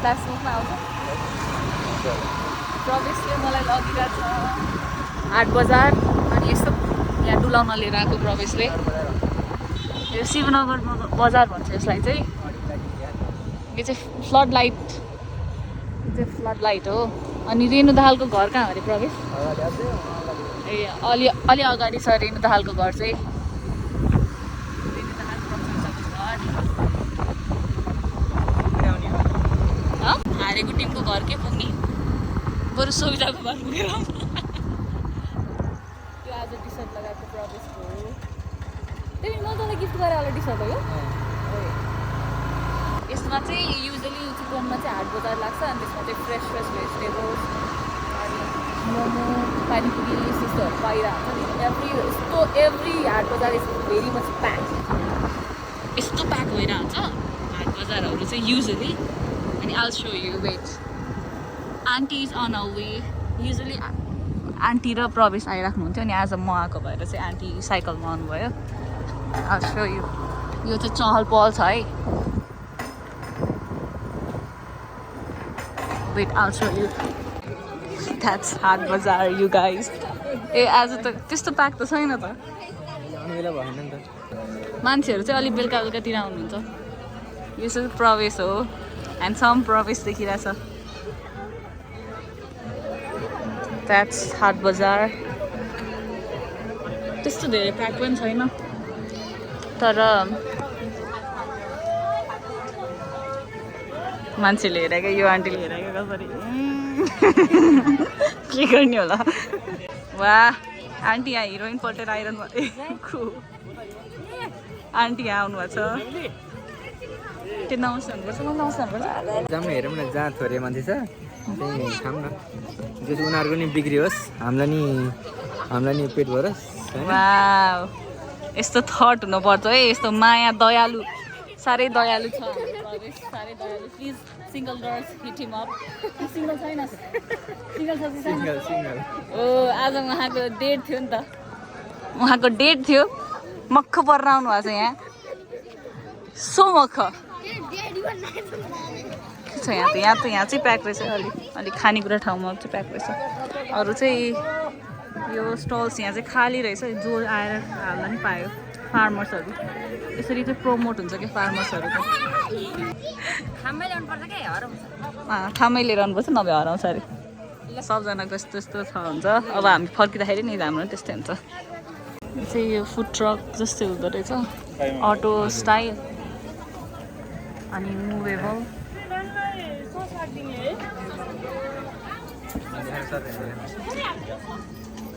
फ्ल्यासमा आउँछ प्रवेशले मलाई लगिरहेको छ हाट बजार अनि यस्तो यहाँ डुलाउन लिएर आएको प्रवेशले यो शिवनगर बजार भन्छ यसलाई चाहिँ यो चाहिँ फ्लड लाइट हो अनि रेणु दाहालको घर कहाँ अरे प्रवेश ए अलि अगाडि छ रेणु दाहालको घर चाहिँ हारेको टिमको घर के पुग्ने बरु सोभिताको घर पुगेर त्यो आज टी सर्ट लगाएको प्रवेशको त्यही म तँलाई गिफ्ट गरेँ होला टी सर्ट हो यो यसमा चाहिँ युजली चिकनमा चाहिँ हाट बजार लाग्छ अनि त्यसमा चाहिँ फ्रेस भेजिटेबल्स मोमो पानीपुरी यस्तोहरू पाइरहेको हुन्छ नि एभ्री हाट बजार इज भेरी मच प्याक यस्तो प्याक भइरहन्छ हाट बजारहरू चाहिँ युजली अनि I'll show you wait auntie is on our way usually auntie र प्रवेश आइराख्नुहुन्थ्यो अनि आज म आएको भएर चाहिँ आन्टी साइकलमा आउनुभयो I'll show you यो चाहिँ चहल पहल छ है wait I'll show you that's हाट बजार you guys ए आज त त्यस्तो प्याक त छैन त मान्छेहरू चाहिँ अलिक बेलुका बेलुकातिर आउनुहुन्छ यो चाहिँ प्रवेश हो ह्यान्डसम प्रवेश देखिरहेछ द्याट्स हाट बजार त्यस्तो धेरै प्याक पनि छैन तर मान्छेले हेरेको यो आन्टीले हेरेको कसरी के गर्ने होला वाह आन्टी यहाँ हिरोइन पटेर आइरहनु भएको आन्टी यहाँ आउनुभएको छ त्यो नमस्ते हुनुपर्छ म नमस्ते हुनुपर्छ जाऊँ न हेरौँ न जहाँ थोरै मान्छे छ त्यही खाऊँ न जो चाहिँ उनीहरूको नि बिग्रियोस् हामीलाई नि पेट भरोस् वाउ यस्तो थट हुनुपर्छ है यस्तो माया दयालु साह्रै दयालु छ साह्रै दयालु please single girls hit him up single छैन सिङ्गल छ सिङ्गल ओ आज उहाँको डेट थियो नि त उहाँको डेट थियो मक्ख परेर आउनु भएको छ यहाँ सो मक्ख छ यहाँ चाहिँ प्याक रहेछ अलिक खानेकुरा ठाउँमा चाहिँ प्याक रहेछ अरू चाहिँ यो स्टल्स यहाँ चाहिँ खाली रहेछ जो आएर हाल्न नि पायो फार्मर्सहरू यसरी चाहिँ प्रमोट हुन्छ कि फार्मर्सहरूको ठाउँमै लिएर आउनुपर्छ नभए हराउँछ अरे सबजनाको यस्तो यस्तो छ हुन्छ अब हामी फर्किँदाखेरि नि हाम्रो त्यस्तै हुन्छ चाहिँ यो फुड ट्रक जस्तै हुँदो रहेछ अटो स्टाइल अनि मुभेबल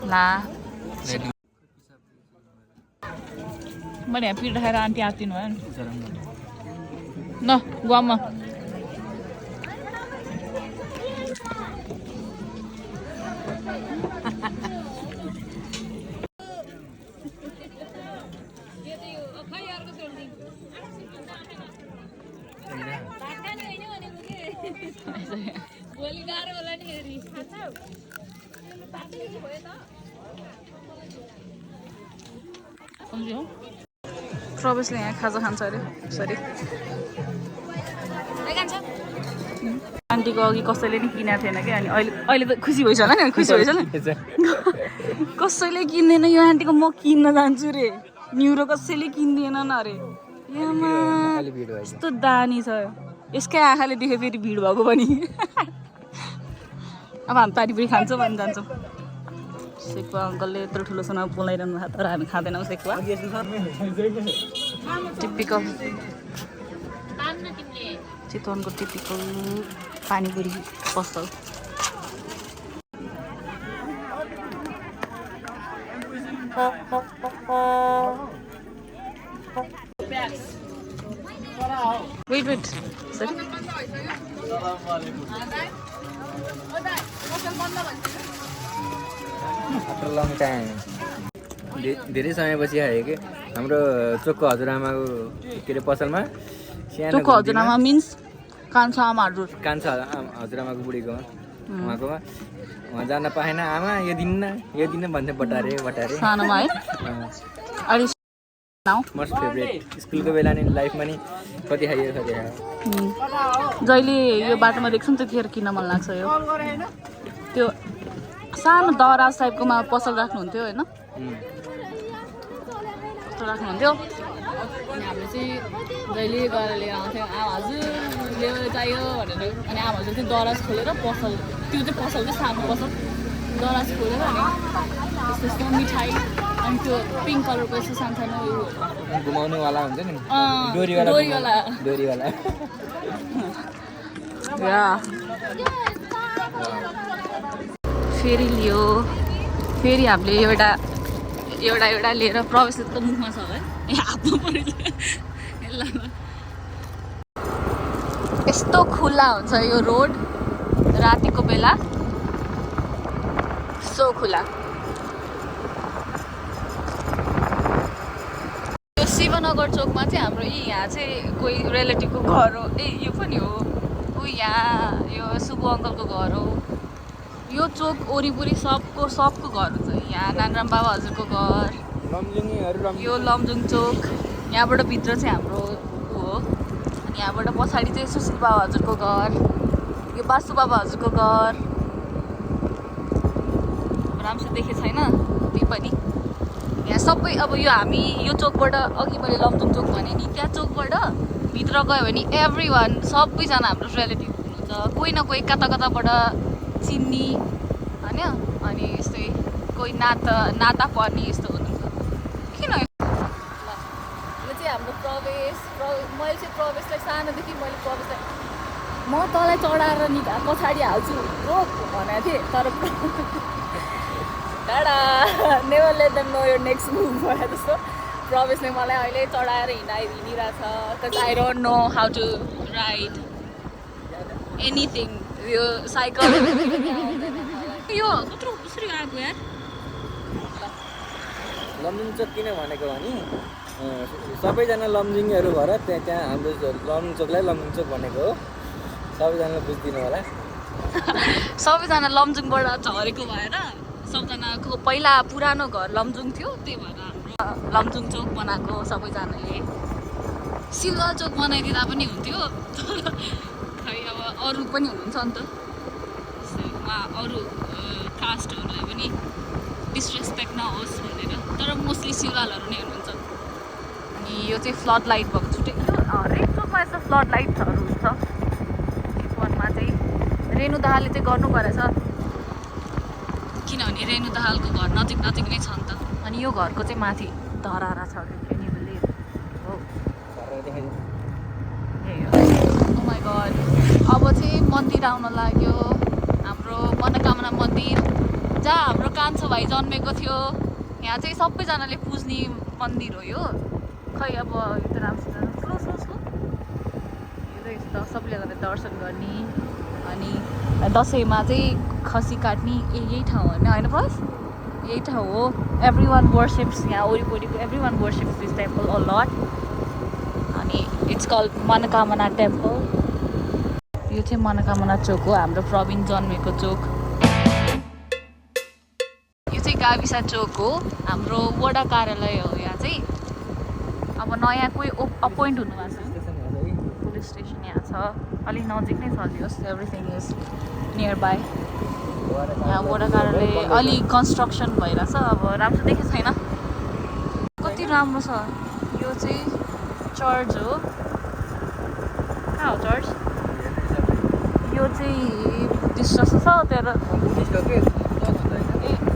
ला मैले यहाँ पिर राखेर आन्टी आत्तिनु भयो नि ल गुवामा प्रवेशले यहाँ खाजा खान्छ अरे सरी आन्टीको अघि कसैले नि किनेको थिएन कि अनि अहिले त खुसी भइसक्यो होला नि खुसी भइसक्यो कसैले किन्दैन यो आन्टीको म किन्न जान्छु रे न्युरो कसैले किन्दैन अरे यामा यस्तो दानी छ यसकै आँखाले देख्यो फेरि भिड भएको पनि अब हामी पानीपुरी खान्छौँ भने जान्छौँ सेकुवा अङ्कलले यत्रो ठुलोसँग बोलाइरहनु भएको तर हामी खाँदैनौँ सेकुवा टिपिकल चितवनको टिपिकल पानीपुरी पसल wait sorry after long time धेरै समयपछि आयो कि हाम्रो चोकको हजुरआमाको के अरे पसलमा चोकको हजुरआमा मिन्स कान्छा आमा हजुरआमाको बुढीकोमा उहाँकोमा उहाँ जान पाएन आमा यो दिन भन्दै बटारे सानोमा है अहिले मोस्ट फेभरेट स्कुलको बेला नि लाइफमा नि कति खाइयो जहिले यो बाटोमा देख्छु नि त्यतिखेर किन मन लाग्छ यो त्यो सानो दराज टाइपकोमा पसल राख्नुहुन्थ्यो होइन कस्तो राख्नुहुन्थ्यो अनि हामीले चाहिँ जहिले गएर लिएर आउँथ्यौँ हजुर लिएर चाहियो भनेर अनि आमाहरूले चाहिँ दराज खोलेर पसल त्यो चाहिँ पसल चाहिँ सानो पसल दराज खोलेर अनि यस्तो यस्तो मिठाई अनि त्यो पिङ्क कलरको यस्तो सानो सानो घुमाउनेवाला हुन्छ नि डोरीवाला फेरि लियो फेरि हामीले एउटा लिएर प्रवेशको मुखमा छ है हातमा पऱ्यो यस्तो खुल्ला हुन्छ यो रोड रातिको बेला सो खुल्ला यो शिवनगर चोकमा चाहिँ हाम्रो यहाँ चाहिँ कोही रिलेटिभको घर हो यो पनि हो यहाँ यो सुब्बु अङ्कलको घर हो यो चोक वरिपरि सबको घर हुन्छ यहाँ नानराम बाबा हजुरको घर यो लमजुङ चोक यहाँबाट भित्र चाहिँ हाम्रो हो अनि यहाँबाट पछाडि चाहिँ सुशील बाबा हजुरको घर यो बासु बाबा हजुरको घर राम्रोसँग देखेको छैन त्यही पनि यहाँ सबै अब यो हामी यो चोकबाट अघि मैले लमजुङ चोक भने नि त्यहाँ चोकबाट भित्र गयो भने एभ्री वान सबैजना हाम्रो रिलेटिभ हुनुहुन्छ कोही न कोही कता कताबाट चिन्नी होइन अनि यस्तै कोही नाता पर्ने यस्तो हुनुहुन्छ किन यो चाहिँ हाम्रो प्रवेश मैले चाहिँ प्रवेशलाई सानोदेखि मैले प्रवेशलाई म तँलाई चढाएर पछाडि हाल्छु रोक भनेको थिएँ तर टाढा never let them know your next move भने जस्तो प्रवेशले मलाई अहिले चढाएर हिँडिरहेछ because I don't know how to ride anything यो साइकल यो कत्रो कसरी आएको यार लमजुङ चोक किन भनेको भने सबैजना लमजुङहरू भएर त्यहाँ हाम्रो लमजुङ चोकलाई लमजुङ चोक भनेको हो सबैजनालाई बुझिदिनु होला सबैजना लमजुङबाट झरेको भएर सबजनाको पहिला पुरानो घर लमजुङ थियो त्यही भएर हाम्रो लमजुङ चोक बनाएको सबैजनाले सिल्भर चोक बनाइदिँदा पनि हुन्थ्यो खै अब अरू पनि हुनुहुन्छ नि त उहाँ अरू कास्टहरूलाई पनि डिसरेस्पेक्ट नहोस् भनेर तर मोस्टली सिलवालहरू नै हुनुहुन्छ अनि यो चाहिँ फ्लड लाइट भएको छुट्टै हरेक चोकमा यस्तो फ्लड लाइटहरू हुन्छ वनमा चाहिँ रेणु दाहालले चाहिँ गर्नु परेछ किनभने रेणु दाहालको घर नजिक नै छ नि त अनि यो घरको चाहिँ माथि धरारा छ हो माई गड अब चाहिँ मन्दिर आउन लाग्यो हाम्रो मनोकामना मन्दिर जहाँ हाम्रो कान्छो भाइ जन्मेको थियो यहाँ चाहिँ सबैजनाले पुज्ने मन्दिर हो यो खै अब यो त राम्रोसँग स्लो यो चाहिँ यस्तो सबैले गरेर दर्शन गर्ने अनि दसैँमा चाहिँ खसी काट्ने यही ठाउँ होइन बस यही ठाउँ हो एभ्री वान वर्सिप्स यहाँ वरिपरिको every one worships this temple a lot अनि इट्स कल्ड मनोकामना टेम्पल यो चाहिँ मनोकामना चोक हो हाम्रो प्रवीण जन्मेको चोक यो चाहिँ गाविसा चोक हो हाम्रो वडा कार्यालय हो यहाँ चाहिँ अब नयाँ कोही अपोइन्ट हुनुभएको छ पुलिस स्टेसन यहाँ छ अलिक नजिक नै चलियोस् एभ्रिथिङ इज नियर बाई यहाँ वडा कार्यालय अलिक कन्स्ट्रक्सन भइरहेछ अब राम्रो देखेको छैन कति राम्रो छ यो चाहिँ चर्च हो कहाँ हो चर्च यो चाहिँ बुद्धिस्ट जस्तो छ तर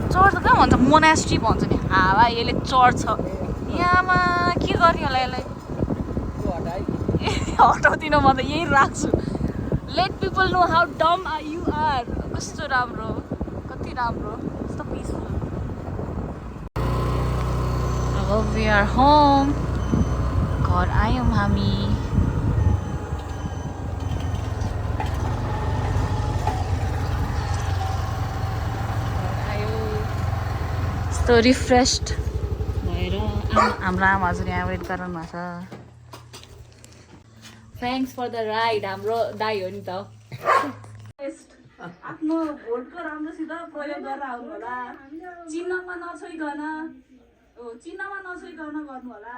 चर्च कहाँ भन्छ मोनास्ट्री भन्छ नि हावा यसले चर्च छ यहाँमा के गर्ने होला यसलाई हटाउँदिनँ म त यही राख्छु लेट पिपल नो हाउ डम यु आर कस्तो राम्रो कति राम्रो कस्तो पिसफुल अब वी आर होम घर आयौँ हामी यस्तो रिफ्रेस्ड भएर हाम्रो आमा हजुर यहाँ वेट गराउनु भएको छ थ्याङ्क्स फर द राइड हाम्रो दाइ हो नि त आफ्नो भोटको राम्रोसित प्रयोग गरेर आउनु होला चिन्हमा नछोइकन चिन्नमा नसोइकन गर्नु होला।